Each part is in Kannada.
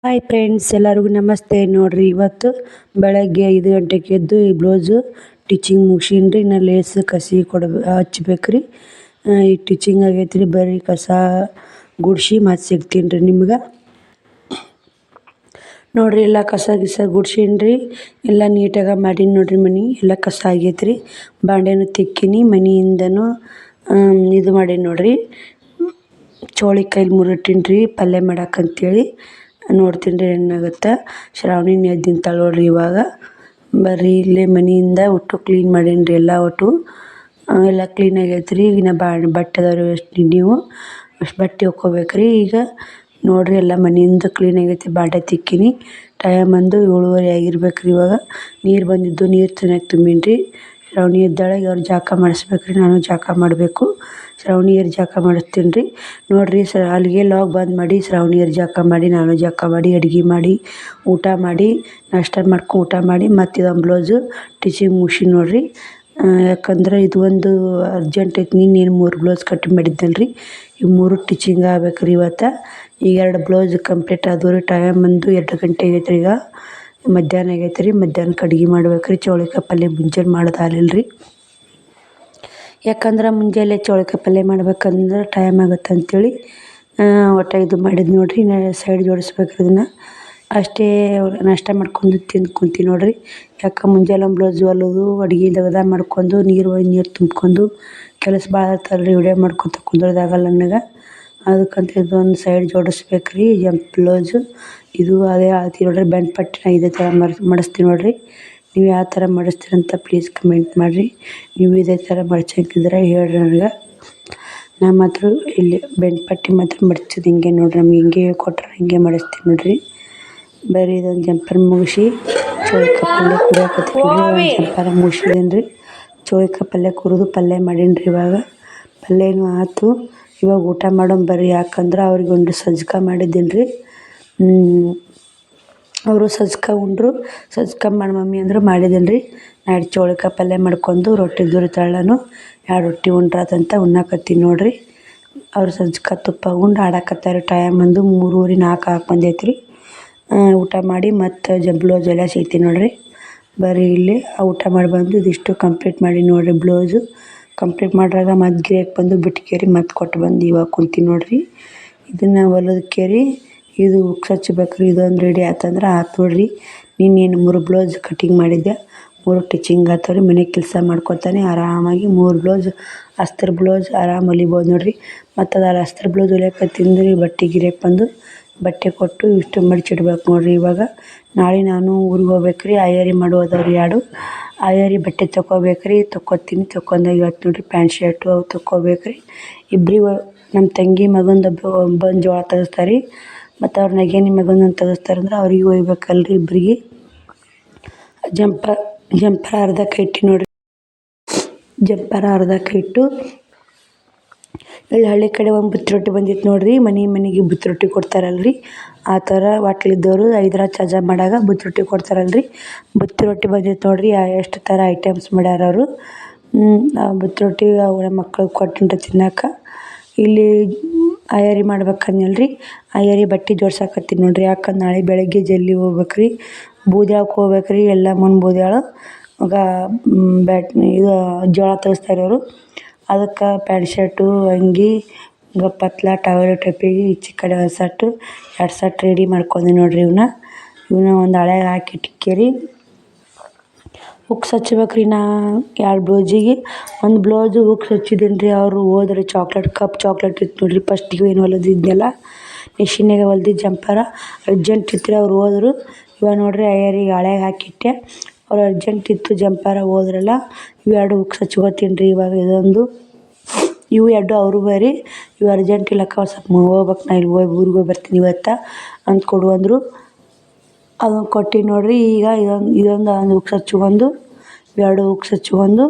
ಹಾಯ್ ಫ್ರೆಂಡ್ಸ್, ಎಲ್ಲರಿಗೂ ನಮಸ್ತೆ. ನೋಡ್ರಿ, ಇವತ್ತು ಬೆಳಗ್ಗೆ 5 ಗಂಟೆಗೆ ಎದ್ದು ಈ ಬ್ಲೌಸು ಟಿಚಿಂಗ್ ಮುಗಿಸೀನಿ. ಇನ್ನು ಲೇಸ್ ಕಸಿ ಹಚ್ಬೇಕ್ರಿ. ಈ ಟಿಚಿಂಗ್ ಆಗೈತ್ರಿ. ಬರೀ ಕಸ ಗುಡಿಸಿ ಮತ್ತೆ ಸಿಗ್ತೀನಿ ರೀ ನಿಮ್ಗೆ. ನೋಡ್ರಿ, ಎಲ್ಲ ಕಸ ಗಿಸ ಗುಡ್ಸೀನಿ. ಎಲ್ಲ ನೀಟಾಗಿ ಮಾಡೀನಿ ನೋಡ್ರಿ. ಮನೆ ಎಲ್ಲ ಕಸ ಆಗೈತ್ರಿ. ಬಾಂಡೆನೂ ತಿಕ್ಕೀನಿ. ಮನೆಯಿಂದನೂ ಇದು ಮಾಡೀನಿ ನೋಡ್ರಿ. ಚೋಳಿಕಾಯಿ ಮುರಿಟ್ಟೀನಿ ರೀ ಪಲ್ಯ ಮಾಡಕ್ಕಂತೇಳಿ. ನೋಡ್ತೀನಿ ರೀ ಏನಾಗುತ್ತೆ. ಶ್ರಾವಣಿ ಎದ್ದಿಂತಾಳೆ ನೋಡ್ರಿ ಇವಾಗ. ಬರ್ರಿ ಇಲ್ಲೇ ಮನೆಯಿಂದ ಒಟ್ಟು ಕ್ಲೀನ್ ಮಾಡೀನಿ ರೀ. ಎಲ್ಲ ಕ್ಲೀನ್ ಆಗೈತ್ರಿ. ಇನ್ನು ಬಟ್ಟೆ ಅದಾವ್ರಿ ನೀವು ಅಷ್ಟು ಬಟ್ಟೆ ಒಕ್ಕೋಬೇಕ್ರಿ. ಈಗ ನೋಡ್ರಿ, ಎಲ್ಲ ಮನೆಯಿಂದ ಕ್ಲೀನ್ ಆಗೈತಿ. ಬಾಂಡೆ ತಿಕ್ಕೀನಿ. ಟೈಮ್ ಅಂದು 7:30 ಆಗಿರ್ಬೇಕ್ರಿ. ಇವಾಗ ನೀರು ಬಂದಿದ್ದು, ನೀರು ಚೆನ್ನಾಗಿ ತುಂಬೀನಿ ರೀ. ಶ್ರಾವಣಿ ಎದ್ದಾಳೆ. ಅವ್ರು ಜಳಕ ಮಾಡಿಸ್ಬೇಕ್ರಿ. ನಾನು ಜಳಕ ಮಾಡಬೇಕು. ಶ್ರಾವಣಿಯರು ಜಳಕ ಮಾಡಿಸ್ತೀನಿ ರೀ. ನೋಡಿರಿ, ಅಲ್ಲಿಗೆ ಲಾಗ್ ಬಂದ್ ಮಾಡಿ ಶ್ರಾವಣಿಯರು ಜಳಕ ಮಾಡಿ, ನಾನು ಜಳಕ ಮಾಡಿ, ಅಡುಗೆ ಮಾಡಿ, ಊಟ ಮಾಡಿ, ನಾಷ್ಟ ಮಾಡ್ಕೊಂಡು ಊಟ ಮಾಡಿ, ಮತ್ತು ಇದೊಂದು ಬ್ಲೌಸು ಟಿಚಿಂಗ್ ಮುಗಿಸೀನಿ ನೋಡಿರಿ. ಯಾಕಂದ್ರೆ ಇದು ಒಂದು ಅರ್ಜೆಂಟ್ ಐತಿ. ನಿನ್ನೇನು 3 ಬ್ಲೌಸ್ ಕಟ್ಟಿಂಗ್ ಮಾಡಿದ್ದೆನಲ್ಲ ರೀ. ಈ 3 ಟಿಚಿಂಗ್ ಆಗ್ಬೇಕ್ರಿ ಇವತ್ತು. ಈಗ 2 ಬ್ಲೌಸ್ ಕಂಪ್ಲೀಟ್ ಆದವು ರೀ. ಟೈಮ್ ಬಂದು 2 ಗಂಟೆ ಆಗೈತೆ ರೀ. ಈಗ ಮಧ್ಯಾಹ್ನ ಆಗೈತೆ ರೀ. ಮಧ್ಯಾಹ್ನಕ್ಕೆ ಅಡುಗೆ ಮಾಡ್ಬೇಕ್ರಿ. ಚೌಳಿಕಾಯಿ ಪಲ್ಯ ಮುಂಜಾನೆ ಮಾಡೋದಾಗಲಿಲ್ಲ ರೀ. ಯಾಕಂದ್ರೆ ಮುಂಜಾನೆ ಚೌಳಿಕಾಯಿ ಪಲ್ಯ ಮಾಡ್ಬೇಕಂದ್ರೆ ಟೈಮ್ ಆಗುತ್ತೆ ಅಂಥೇಳಿ ಒಟ್ಟು ಇದು ಮಾಡಿದ್ದು ನೋಡಿರಿ. ಸೈಡ್ ಜೋಡಿಸ್ಬೇಕ್ರಿ ಇದನ್ನು. ಅಷ್ಟೇ ನಾಷ್ಟ ಮಾಡ್ಕೊಂಡು ತಿಂದು ಕುಂತೀನಿ ನೋಡಿರಿ. ಯಾಕೆ ಮುಂಜಾನೆ ಒಂದು ಬ್ಲೌಸ್ ಹೊಲಿದು, ಅಡುಗೆ ದಗದ ಮಾಡ್ಕೊಂಡು, ನೀರು ತುಂಬ್ಕೊಂಡು ಕೆಲಸ ಭಾಳ ಇರ್ತಲ್ಲ ರೀ. ವಿಡಿಯೋ ಮಾಡ್ಕೊತ ಕುಂದ್ರೋದಾಗಲ್ಲ ನನಗೆ. ಅದಕ್ಕಂತ ಇದೊಂದು ಸೈಡ್ ಜೋಡಿಸ್ಬೇಕ್ರಿ. ಬ್ಲೌಸು ಇದು ಅದೇ ಆಳ್ತಿ ನೋಡಿರಿ. ಬೆಂಡ್ ಪಟ್ಟಿನ ಇದೇ ಥರ ಮಾಡಿಸ್ತೀನಿ ನೋಡಿರಿ. ನೀವು ಯಾವ ಥರ ಮಾಡಿಸ್ತೀರಂತ ಪ್ಲೀಸ್ ಕಮೆಂಟ್ ಮಾಡಿರಿ. ನೀವು ಇದೇ ಥರ ಮಡ್ಚಂಗಿದ್ರೆ ಹೇಳ್ರಿ ನನಗೆ. ನಾ ಮಾತ್ರ ಇಲ್ಲಿ ಬೆಂಡ್ ಪಟ್ಟಿ ಮಾತ್ರ ಮಡ್ಚೋದು ಹಿಂಗೆ ನೋಡಿರಿ. ನಮ್ಗೆ ಹಿಂಗೆ ಹೇಳ್ಕೊಟ್ರೆ ಹಿಂಗೆ ಮಾಡಿಸ್ತೀನಿ ನೋಡಿರಿ. ಬರೀ ಇದೊಂದು ಜಂಪರ್ ಮುಗಿಸಿ ಚೌಳಿಕಾಯಿ ಪಲ್ಯ ಕುಡಿಯಾಕತ್ತೀನಿ ರೀ. ಒಂದು ಜಂಪರ ಮುಗಿಸಿದ್ದೀನಿ ರೀ. ಚೌಳಿಕಾಯಿ ಪಲ್ಯ ಕುರಿದು ಪಲ್ಯ ಮಾಡೀನಿ ರೀ. ಇವಾಗ ಪಲ್ಯನೂ ಆಯ್ತು. ಇವಾಗ ಊಟ ಮಾಡೋಣ ಬರ್ರಿ. ಯಾಕಂದ್ರೆ ಅವ್ರಿಗೆ ಒಂದು ಸಜ್ಕ ಮಾಡಿದ್ದೀನಿ ರೀ. ಅವರು ಸಜ್ಕ ಉಂಡ್ರು. ಸಜ್ಕ ಮಾಡಿ ಮಮ್ಮಿ ಅಂದರು, ಮಾಡಿದ್ದೀನಿ ರೀ. ನಾಳೆ ಚೌಳಿಕಾಯಿ ಪಲ್ಯ ಮಾಡ್ಕೊಂಡು ರೊಟ್ಟಿ ದುರಿತಾಳನು 2 ರೊಟ್ಟಿ ಉಂಡ್ರಾತಂತ ಉಣ್ಣಾಕತ್ತೀನಿ ನೋಡಿರಿ. ಅವ್ರು ಸಜ್ಕ ತುಪ್ಪ ಉಂಡು ಆಡಾಕತ್ತಾರೆ. ಟೈಮ್ ಬಂದು 3:30 4 ಆಗಿ ಬಂದೈತೆ ರೀ. ಊಟ ಮಾಡಿ ಮತ್ತು ಬ್ಲೌಸ್ ಎಲ್ಲ ಸಿಗ್ತೀನಿ ನೋಡಿರಿ. ಬರೀ ಇಲ್ಲಿ ಊಟ ಮಾಡಿ ಬಂದು ಇದಿಷ್ಟು ಕಂಪ್ಲೀಟ್ ಮಾಡಿ ನೋಡಿರಿ. ಬ್ಲೌಸು ಕಂಪ್ಲೀಟ್ ಮಾಡ್ರಾಗ ಮತ್ತು ಗಿರಾಕಿ ಬಂದು ಬಿಟ್ಕೇರಿ ಮತ್ತು ಕೊಟ್ಟು ಬಂದು ಇವಾಗ ಕುಂತೀನಿ ನೋಡಿರಿ. ಇದನ್ನು ಹೊಲದಕ್ಕೆ ರೀ. ಇದು ಉಕ್ಸ್ ಹಚ್ಬೇಕ್ರಿ. ಇದೊಂದು ರೆಡಿ ಆತಂದ್ರೆ ಆಯ್ತು ನೋಡಿರಿ. ನಿನ್ನೇನು 3 ಬ್ಲೌಸ್ ಕಟಿಂಗ್ ಮಾಡಿದ್ದೆ. 3 ಟಿಚಿಂಗ್ ಆತವ ರೀ. ಮನೆ ಕೆಲಸ ಮಾಡ್ಕೊತಾನೆ ಆರಾಮಾಗಿ 3 ಬ್ಲೌಸ್ ಅಸ್ತರ ಬ್ಲೌಸ್ ಆರಾಮ್ ಹೊಲಿಬೋದು ನೋಡಿರಿ. ಮತ್ತು ಅದು ಅಸ್ತರ ಬ್ಲೌಸ್ ಹೊಲಿಯಾಕತ್ತೀನಿ. ಬಟ್ಟೆ ಗಿರಾಕಿ ಬಂದು ಬಟ್ಟೆ ಕೊಟ್ಟು ಇಷ್ಟು ಮಡಿಚಿಡ್ಬೇಕು ನೋಡಿರಿ. ಇವಾಗ ನಾಳೆ ನಾನು ಊರಿಗೆ ಹೋಗ್ಬೇಕ್ರಿ. ಆಯಾರಿ ಮಾಡೋದವ್ರಿ 2 ಆಯಾರಿ ಬಟ್ಟೆ ತೊಗೋಬೇಕ್ರಿ. ತೊಗೋತೀನಿ. ತೊಗೊಂಡಾಗ ಇವತ್ತು ನೋಡಿರಿ ಪ್ಯಾಂಟ್ ಶರ್ಟು ಅವು ತೊಗೋಬೇಕ್ರಿ. ಇಬ್ಬರಿಗೂ ನಮ್ಮ ತಂಗಿ ಮಗಂದು ಬಂದು ಜೋಳ ತೆಗೆಸ್ತಾರೆ ರೀ. ಮತ್ತು ಅವ್ರ ನೆಗೆನಿ ಮಗಂದು ತೆಗೆಸ್ತಾರಂದ್ರೆ ಅವ್ರಿಗೆ ಒಯ್ಬೇಕಲ್ರಿ ಇಬ್ಬರಿಗೆ. ಜಂಪರ್ ಅರ್ಧಕ್ಕೆ ಇಟ್ಟು ನೋಡಿರಿ. ಜಂಪರ್ ಅರ್ಧಕ್ಕೆ ಇಟ್ಟು ಇಲ್ಲಿ ಹಳ್ಳಿ ಕಡೆ ಒಂದು ಬುತ್ತಿ ರೊಟ್ಟಿ ಬಂದಿತ್ತು ನೋಡಿರಿ. ಮನೆಗೆ ಬುತ್ತಿ ರೊಟ್ಟಿ ಕೊಡ್ತಾರಲ್ರಿ. ಆ ಥರ ಹೋಟ್ಲಿದ್ದವರು 5 ಚಜಾ ಮಾಡಾಗ ಬುತ್ತಿ ರೊಟ್ಟಿ ಕೊಡ್ತಾರಲ್ರಿ. ಬುತ್ತಿ ರೊಟ್ಟಿ ಬಂದಿತ್ತು ನೋಡಿರಿ. ಎಷ್ಟು ಥರ ಐಟಮ್ಸ್ ಮಾಡ್ಯಾರ ಅವರು. ಆ ಬುತ್ತಿ ರೊಟ್ಟಿ ನಮ್ಮ ಮಕ್ಳಿಗೆ ಕೊಟ್ಟಿನಿ ತಿನ್ನಕ್ಕೆ. ಇಲ್ಲಿ ಆಯಾರಿ ಮಾಡ್ಬೇಕಂದ್ನಲ್ರಿ. ಆಯಾರಿ ಬಟ್ಟೆ ಜೋಡ್ಸಾಕತ್ತೀನಿ ನೋಡಿರಿ. ಯಾಕಂದ್ರೆ ನಾಳೆ ಬೆಳಗ್ಗೆ ಜಲ್ದಿ ಹೋಗ್ಬೇಕ್ರಿ. ಬೂದ್ಯಾಳಕ್ಕೆ ಹೋಗ್ಬೇಕ್ರಿ. ಎಲ್ಲ ಬೂದ್ಯಾಳು ಆಗ ಇದು ಜೋಳ ತೆಗೆಸ್ತಾರೆ ಅವರು. ಅದಕ್ಕೆ ಪ್ಯಾಂಟ್ ಶರ್ಟು, ಅಂಗಿ, ಪತ್ಲಾ, ಟವಲು, ಟೋಪಿಗೆ ಈಚೆ ಕಡೆ ಒಂದು ಸಟ್ಟು 2 ಸಟ್ ರೆಡಿ ಮಾಡ್ಕೊಂಡಿ ನೋಡಿರಿ. ಇವನ್ನ ಒಂದು ಹಳೆಗೆ ಹಾಕಿ ಇಟ್ಕೇರಿ ಉಕ್ಸ್ ಹಚ್ಬೇಕ್ರಿ. ನಾ 2 ಬ್ಲೌಸಿಗೆ ಒಂದು ಬ್ಲೌಸು ಉಕ್ಸ್ ಹಚ್ಚಿದ್ದೀನಿ ರೀ. ಅವರು ಹೋದ್ರೆ ಕಪ್ ಚಾಕ್ಲೇಟ್ ಇತ್ತು ನೋಡಿರಿ. ಫಸ್ಟಿಗೆ ಏನು ಹೊಲಿದಿದ್ನಲ್ಲ ಮಿಷಿನಾಗೆ ಹೊಲ್ದಿದ್ದು ಜಂಪರ ಅರ್ಜೆಂಟ್ ಇತ್ತು ರೀ. ಅವ್ರು ಹೋದ್ರು. ಇವಾಗ ನೋಡಿರಿ ಆಯಾರಿಗೆ ಹಳೆಗೆ ಹಾಕಿಟ್ಟೆ. ಅವ್ರು ಅರ್ಜೆಂಟ್ ಇತ್ತು ಜಂಪರ ಹೋದ್ರಲ್ಲ. ಇವು 2 ಉಕ್ಸ್ ಹಚ್ಕೋತೀನಿ ರೀ. ಇವಾಗ ಇದೊಂದು ಇವು 2 ಅವರು ಬೇರೆ. ಇವು ಅರ್ಜೆಂಟ್ ಇಲ್ಲಕ್ಕ ಸ್ವಲ್ಪ ಹೋಗ್ಬೇಕು. ನಾ ಇಲ್ಲಿ ಊರಿಗೆ ಹೋಗಿ ಬರ್ತೀನಿ ಇವತ್ತು ಅಂತ ಕೊಡು ಅಂದರು. ಅದನ್ನು ಕೊಟ್ಟು ನೋಡಿರಿ. ಈಗ ಇದೊಂದು ಉಕ್ಸ್ ಹಚ್ಕೊಂಡು 2 ಉಕ್ಸ್ ಹಚ್ಕೊಂಡು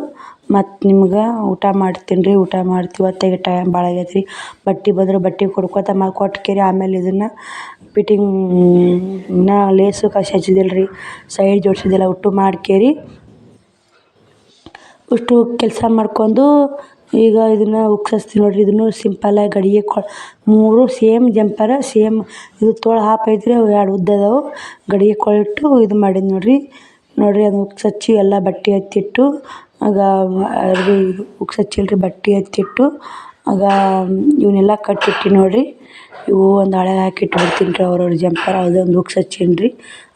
ಮತ್ತು ನಿಮ್ಗೆ ಊಟ ಮಾಡ್ತೀನಿ ರೀ. ಊಟ ಮಾಡ್ತೀವಿ. ಇವತ್ತಿಗೆ ಟೈಮ್ ಭಾಳ ಆಗೈತೆ ರೀ. ಬಟ್ಟೆ ಬಂದ್ರೆ ಬಟ್ಟೆ ಕೊಡ್ಕೊತ ಕೊಟ್ಕೇರಿ ಆಮೇಲೆ ಇದನ್ನು ಫಿಟ್ಟಿಂಗ್ ಲೇಸು ಕಸಿ ಹಚ್ಚಿದಿಲ್ಲ ರೀ. ಸೈಡ್ ಜೋಡಿಸಿದ್ದೆಲ್ಲ ಒಟ್ಟು ಮಾಡ್ಕೇರಿ. ಅಷ್ಟು ಕೆಲಸ ಮಾಡ್ಕೊಂಡು ಈಗ ಇದನ್ನು ಉಕ್ಸಸ್ತೀನಿ ನೋಡಿರಿ. ಇದನ್ನು ಸಿಂಪಲ್ಲಾಗಿ ಗಡಿಗೆ 3 ಸೇಮ್ ಜಂಪರ ಸೇಮ್. ಇದು ತೋಳು ಹಾಫ್ ಐತ್ರಿ, ಅವು 2 ಉದ್ದ ಅದಾವು. ಗಡಿಗೆ ಕೊಳಿಟ್ಟು ಇದು ಮಾಡೀನಿ ನೋಡಿರಿ. ಅದು ಉಕ್ಸ್ ಹಚ್ಚಿ ಎಲ್ಲ ಬಟ್ಟೆ ಎತ್ತಿಟ್ಟು ಆಗ ಅರ್ವಿ ಉಕ್ಸ್ ಹಚ್ಚಿಲ್ರಿ, ಬಟ್ಟೆ ಎತ್ತಿಟ್ಟು ಆಗ ಇವನ್ನೆಲ್ಲ ಕಟ್ಟಿಟ್ಟು ನೋಡಿರಿ. ಇವು ಒಂದು ಹಾಳೆಗೆ ಹಾಕಿ ಇಟ್ಬಿಡ್ತೀನಿ ರೀ ಅವ್ರವ್ರ ಜಂಪರ್. ಅದೊಂದು ಉಕ್ಸ್ ಹಚ್ಚೀನಿ ರೀ.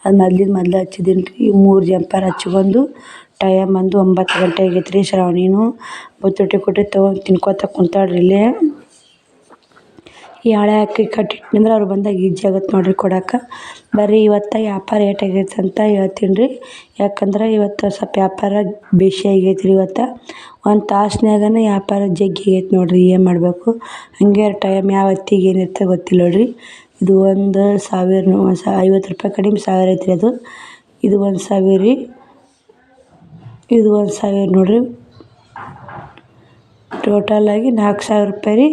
ಅದು ಮೊದಲು ಹಚ್ಚಿದ್ದೀನಿ ರೀ. 3 ಜಂಪರ್ ಹಚ್ಕೊಂಡು ಟೈಮ್ ಬಂದು 9 ಗಂಟೆ ಆಗೈತೆ ರೀ. ಶ್ರಾವಣಿನೂ ಬುತ್ತೊಟ್ಟಿ ಕೊಟ್ಟು ತೊಗೊಂಡು ತಿನ್ಕೋತ ಕುಂತಾಳ್ರಿ ಇಲ್ಲೇ. ಈ ಹಾಳೆ ಹಾಕಿ ಕಟ್ಟಿಟ್ನಂದ್ರೆ ಅವ್ರು ಬಂದಾಗ ಈಜಿ ಆಗತ್ತೆ ನೋಡಿರಿ ಕೊಡಕ್ಕೆ. ಬರ್ರಿ ಇವತ್ತು ವ್ಯಾಪಾರ ಏಟಾಗೈತೆ ಅಂತ ಹೇಳ್ತೀನಿ ರೀ. ಯಾಕಂದ್ರೆ ಇವತ್ತು ಸ್ವಲ್ಪ ವ್ಯಾಪಾರ ಬೇಸಿ ಆಗೈತೆ ರೀ. ಇವತ್ತು 1 ತಾಸ್ನ್ಯಾಗನ ವ್ಯಾಪಾರ ಜಗ್ಗಿ ಆಗೈತೆ ನೋಡಿರಿ. ಏನು ಮಾಡಬೇಕು ಹಾಗೆ ಟೈಮ್ ಯಾವ ಹೊತ್ತಿಗೆ ಏನಿರ್ತದೆ ಗೊತ್ತಿಲ್ಲ ನೋಡಿರಿ. ಇದು 1,000 50 ರೂಪಾಯಿ ಕಡಿಮೆ 1000 ಐತ್ರಿ ಅದು. ಇದು 1,000 ರೀ. ಇದು 1,000 ನೋಡಿರಿ. ಟೋಟಲಾಗಿ 4,000 ರೂಪಾಯಿ ರೀ.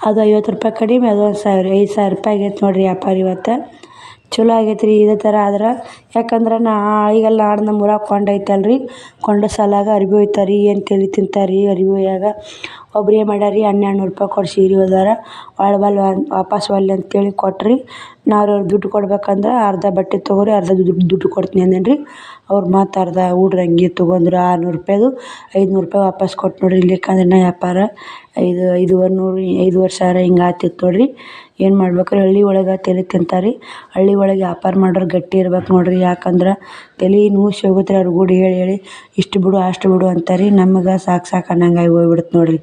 ಅದು 50 ರೂಪಾಯಿ ಕಡಿಮೆ, ಅದು 1,000 5,000 ರೂಪಾಯಿ ಆಗೈತೆ ನೋಡಿರಿ ವ್ಯಾಪಾರ ಇವತ್ತು. ಚಲೋ ಆಗೈತೆ ರೀ ಇದೇ ಥರ ಆದ್ರೆ. ಯಾಕಂದ್ರೆ ಈಗೆಲ್ಲ ನಾಡ್ದು ನಮ್ಮ ಊರಾಗ ಕೊಂಡ ಐತಲ್ರಿ. ಕೊಂಡ ಸಲಾಗ ಅರ್ಬಿ ಒಯ್ತಾರೆ ರೀ. ಏನು ತಲೆ ತಿಂತಾರೆ ರೀ ಅರ್ಬಿ ಒಯ್ಯಾಗ. ಒಬ್ರು ಏನು ಮಾಡ್ಯಾರ ರೀ 1,200 ರೂಪಾಯಿ ಕೊಟ್ಟು ಸೀರೆ ಒಯ್ದಾರ. ವಾಪಸ್ ಒಲ್ಲೆ ಅಂತೇಳಿ ಕೊಟ್ರಿ. ನಾವು ದುಡ್ಡು ಕೊಡ್ಬೇಕಂದ್ರೆ ಅರ್ಧ ಬಟ್ಟೆ ತೊಗೊರಿ, ಅರ್ಧ ದುಡ್ಡು ಕೊಡ್ತೀನಿ ಅಂದೇನಿ ರೀ. ಅವ್ರು ಮತ್ತು ಅರ್ಧ ಹುಡ್ರ್ ಅಂಗಿ ತೊಗೊಂಡ್ರು 600 ರೂಪಾಯಿದು. 500 ರೂಪಾಯಿ ವಾಪಸ್ ಕೊಟ್ಟು ನೋಡಿರಿ. ಇಲ್ಲಿಕಂದ್ರೆ ವ್ಯಾಪಾರ 5,500 ಹಿಂಗೆ ಆತಿತ್ತು ನೋಡಿರಿ. ಏನು ಮಾಡ್ಬೇಕ್ರಿ, ಹಳ್ಳಿ ಒಳಗೆ ತಲೆ ತಿಂತಾರೆ ರೀ. ಹಳ್ಳಿ ಒಳಗೆ ವ್ಯಾಪಾರ ಮಾಡೋರು ಗಟ್ಟಿ ಇರ್ಬೇಕು ನೋಡಿರಿ. ಯಾಕಂದ್ರೆ ತಲೆ ನೂಸಿ ಹೋಗುತ್ತೆ ರೀ ಅವ್ರ ಗೂಡು ಹೇಳಿ ಇಷ್ಟು ಬಿಡು ಅಷ್ಟು ಬಿಡು ಅಂತಾರೆ ರೀ. ನಮ್ಗೆ ಸಾಕು ಅನ್ನಂಗಾಗಿ ಹೋಗ್ಬಿಡುತ್ತೆ ನೋಡಿರಿ.